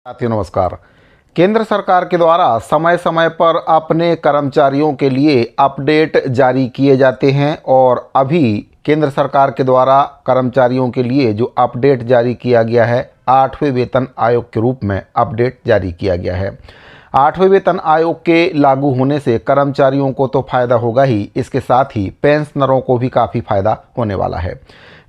साथियों नमस्कार। केंद्र सरकार के द्वारा समय समय पर अपने कर्मचारियों के लिए अपडेट जारी किए जाते हैं और अभी केंद्र सरकार के द्वारा कर्मचारियों के लिए जो अपडेट जारी किया गया है 8वें वेतन आयोग के रूप में अपडेट जारी किया गया है। 8वें वेतन आयोग के लागू होने से कर्मचारियों को तो फ़ायदा होगा ही, इसके साथ ही पेंशनरों को भी काफ़ी फ़ायदा होने वाला है।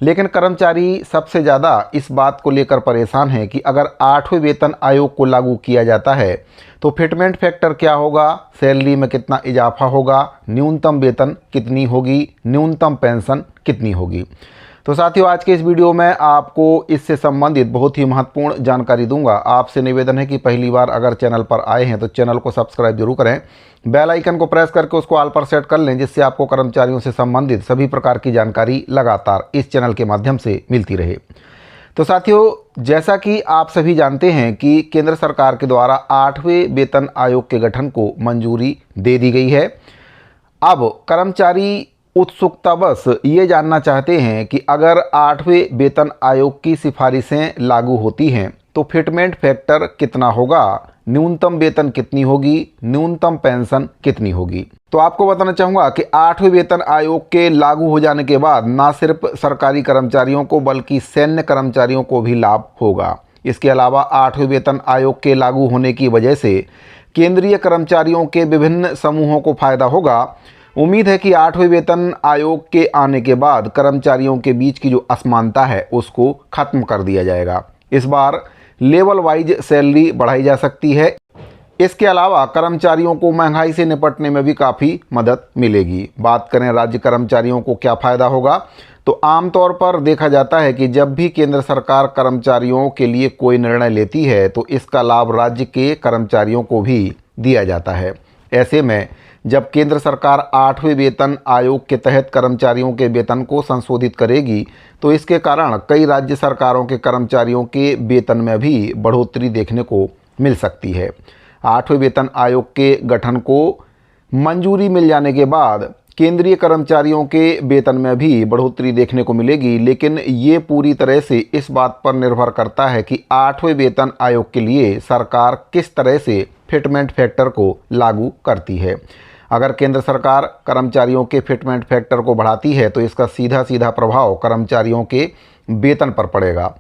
लेकिन कर्मचारी सबसे ज़्यादा इस बात को लेकर परेशान हैं कि अगर 8वें वेतन आयोग को लागू किया जाता है तो फिटमेंट फैक्टर क्या होगा, सैलरी में कितना इजाफा होगा, न्यूनतम वेतन कितनी होगी, न्यूनतम पेंशन कितनी होगी। तो साथियों, आज के इस वीडियो में आपको इससे संबंधित बहुत ही महत्वपूर्ण जानकारी दूंगा। आपसे निवेदन है कि पहली बार अगर चैनल पर आए हैं तो चैनल को सब्सक्राइब जरूर करें, बेल आइकन को प्रेस करके उसको ऑल पर सेट कर लें, जिससे आपको कर्मचारियों से संबंधित सभी प्रकार की जानकारी लगातार इस चैनल के माध्यम से मिलती रहे। तो साथियों, जैसा कि आप सभी जानते हैं कि केंद्र सरकार के द्वारा 8वें वेतन आयोग के गठन को मंजूरी दे दी गई है। अब कर्मचारी उत्सुकतावश ये जानना चाहते हैं कि अगर 8वें वेतन आयोग की सिफारिशें लागू होती हैं तो फिटमेंट फैक्टर कितना होगा, न्यूनतम वेतन कितनी होगी, न्यूनतम पेंशन कितनी होगी। तो आपको बताना चाहूँगा कि 8वें वेतन आयोग के लागू हो जाने के बाद ना सिर्फ सरकारी कर्मचारियों को बल्कि सैन्य कर्मचारियों को भी लाभ होगा। इसके अलावा 8वें वेतन आयोग के लागू होने की वजह से केंद्रीय कर्मचारियों के विभिन्न समूहों को फायदा होगा। उम्मीद है कि 8वें वेतन आयोग के आने के बाद कर्मचारियों के बीच की जो असमानता है उसको खत्म कर दिया जाएगा। इस बार लेवल वाइज सैलरी बढ़ाई जा सकती है। इसके अलावा कर्मचारियों को महंगाई से निपटने में भी काफ़ी मदद मिलेगी। बात करें राज्य कर्मचारियों को क्या फ़ायदा होगा, तो आमतौर पर देखा जाता है कि जब भी केंद्र सरकार कर्मचारियों के लिए कोई निर्णय लेती है तो इसका लाभ राज्य के कर्मचारियों को भी दिया जाता है। ऐसे में जब केंद्र सरकार 8वें वेतन आयोग के तहत कर्मचारियों के वेतन को संशोधित करेगी तो इसके कारण कई राज्य सरकारों के कर्मचारियों के वेतन में भी बढ़ोतरी देखने को मिल सकती है। 8वें वेतन आयोग के गठन को मंजूरी मिल जाने के बाद केंद्रीय कर्मचारियों के वेतन में भी बढ़ोतरी देखने को मिलेगी, लेकिन ये पूरी तरह से इस बात पर निर्भर करता है कि 8वें वेतन आयोग के लिए सरकार किस तरह से फिटमेंट फैक्टर को लागू करती है। अगर केंद्र सरकार कर्मचारियों के फिटमेंट फैक्टर को बढ़ाती है तो इसका सीधा सीधा प्रभाव कर्मचारियों के वेतन पर पड़ेगा।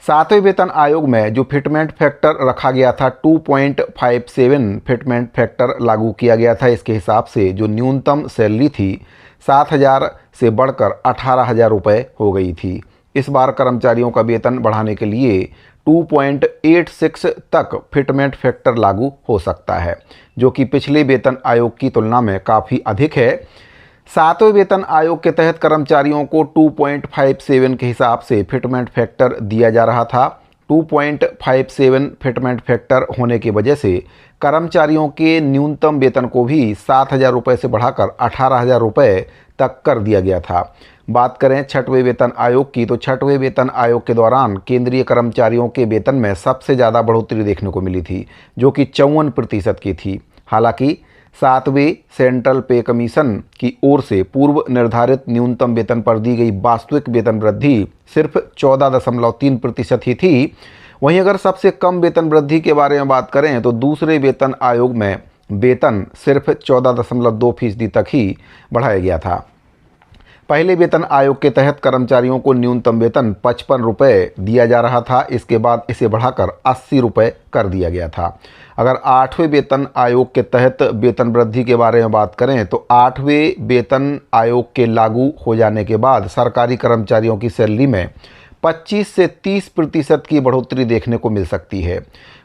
7वें वेतन आयोग में जो फिटमेंट फैक्टर रखा गया था 2.57 फिटमेंट फैक्टर लागू किया गया था। इसके हिसाब से जो न्यूनतम सैलरी थी 7,000 से बढ़कर 18,000 रुपये हो गई थी। इस बार कर्मचारियों का वेतन बढ़ाने के लिए 2.86 तक फिटमेंट फैक्टर लागू हो सकता है, जो कि पिछले वेतन आयोग की तुलना में काफ़ी अधिक है। 7वें वेतन आयोग के तहत कर्मचारियों को 2.57 के हिसाब से फिटमेंट फैक्टर दिया जा रहा था। 2.57 फिटमेंट फैक्टर होने की वजह से कर्मचारियों के न्यूनतम वेतन को भी 7,000 रुपये से बढ़ाकर 18,000 रुपये तक कर दिया गया था। बात करें 6वें वेतन आयोग की, तो 6वें वेतन आयोग के दौरान केंद्रीय कर्मचारियों के वेतन में सबसे ज़्यादा बढ़ोतरी देखने को मिली थी, जो कि 54% की थी। हालांकि 7वें सेंट्रल पे कमीशन की ओर से पूर्व निर्धारित न्यूनतम वेतन पर दी गई वास्तविक वेतन वृद्धि सिर्फ 14.3% ही थी। वहीं अगर सबसे कम वेतन वृद्धि के बारे में बात करें तो दूसरे वेतन आयोग में वेतन सिर्फ 14.2% तक ही बढ़ाया गया था। पहले वेतन आयोग के तहत कर्मचारियों को न्यूनतम वेतन 55 रुपये दिया जा रहा था। इसके बाद इसे बढ़ाकर 80 रुपये कर दिया गया था। अगर 8वें वेतन आयोग के तहत वेतन वृद्धि के बारे में बात करें तो 8वें वेतन आयोग के लागू हो जाने के बाद सरकारी कर्मचारियों की सैलरी में 25 से 30% की बढ़ोतरी देखने को मिल सकती है।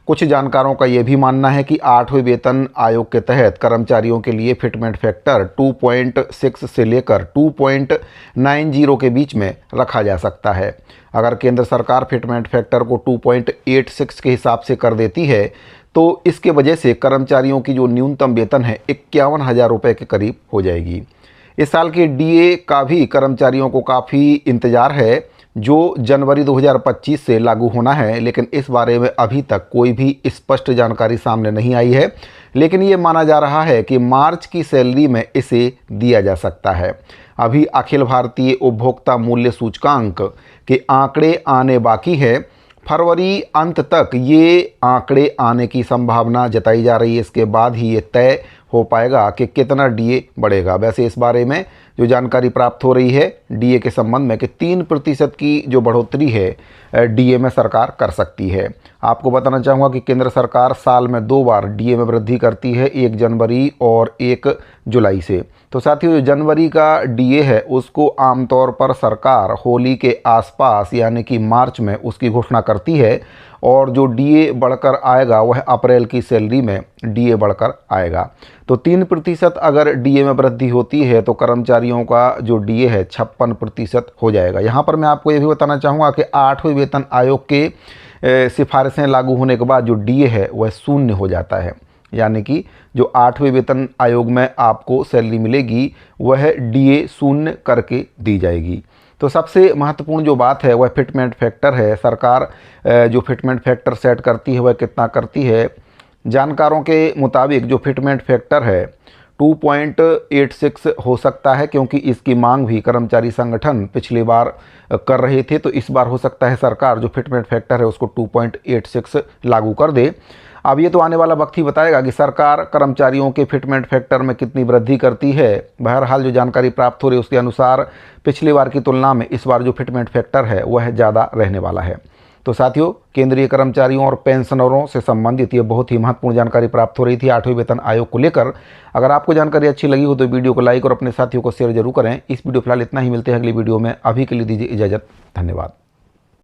कुछ जानकारों का यह भी मानना है कि 8वें वेतन आयोग के तहत कर्मचारियों के लिए फिटमेंट फैक्टर 2.6 से लेकर 2.90 के बीच में रखा जा सकता है। अगर केंद्र सरकार फिटमेंट फैक्टर को 2.86 के हिसाब से कर देती है तो इसके वजह से कर्मचारियों की जो न्यूनतम वेतन है 51,000 रुपये के करीब हो जाएगी। इस साल के डीए का भी कर्मचारियों को काफ़ी इंतज़ार है, जो जनवरी 2025 से लागू होना है, लेकिन इस बारे में अभी तक कोई भी स्पष्ट जानकारी सामने नहीं आई है। लेकिन ये माना जा रहा है कि मार्च की सैलरी में इसे दिया जा सकता है। अभी अखिल भारतीय उपभोक्ता मूल्य सूचकांक के आंकड़े आने बाकी है। फरवरी अंत तक ये आंकड़े आने की संभावना जताई जा रही है। इसके बाद ही ये तय हो पाएगा कि कितना डीए बढ़ेगा। वैसे इस बारे में जो जानकारी प्राप्त हो रही है डीए के संबंध में कि 3% की जो बढ़ोतरी है डीए में सरकार कर सकती है। आपको बताना चाहूँगा कि केंद्र सरकार साल में 2 बार डीए में वृद्धि करती है, 1 जनवरी और 1 जुलाई से। तो साथियों, जो जनवरी का डीए है उसको आमतौर पर सरकार होली के आसपास यानी कि मार्च में उसकी घोषणा करती है, और जो डीए बढ़कर आएगा वह अप्रैल की सैलरी में डीए बढ़कर आएगा। तो 3% अगर डीए में वृद्धि होती है तो कर्मचारियों का जो डीए है 56% हो जाएगा। यहाँ पर मैं आपको ये भी बताना चाहूँगा कि 8वें वेतन आयोग के सिफारिशें लागू होने के बाद जो डीए है वह शून्य हो जाता है, यानी कि जो 8वें वेतन आयोग में आपको सैलरी मिलेगी वह डीए शून्य करके दी जाएगी। तो सबसे महत्वपूर्ण जो बात है वह फिटमेंट फैक्टर है। सरकार जो फिटमेंट फैक्टर सेट करती है वह कितना करती है। जानकारों के मुताबिक जो फिटमेंट फैक्टर है 2.86 हो सकता है, क्योंकि इसकी मांग भी कर्मचारी संगठन पिछली बार कर रहे थे। तो इस बार हो सकता है सरकार जो फिटमेंट फैक्टर है उसको 2.86 लागू कर दे। अब ये तो आने वाला वक्त ही बताएगा कि सरकार कर्मचारियों के फिटमेंट फैक्टर में कितनी वृद्धि करती है। बहरहाल जो जानकारी प्राप्त हो रही है उसके अनुसार पिछली बार की तुलना में इस बार जो फिटमेंट फैक्टर है वह ज़्यादा रहने वाला है। तो साथियों, केंद्रीय कर्मचारियों और पेंशनरों से संबंधित ये बहुत ही महत्वपूर्ण जानकारी प्राप्त हो रही थी 8वें वेतन आयोग को लेकर। अगर आपको जानकारी अच्छी लगी हो तो वीडियो को लाइक और अपने साथियों को शेयर जरूर करें। इस वीडियो फिलहाल इतना ही, मिलते हैं अगली वीडियो में। अभी के लिए दीजिए इजाज़त। धन्यवाद।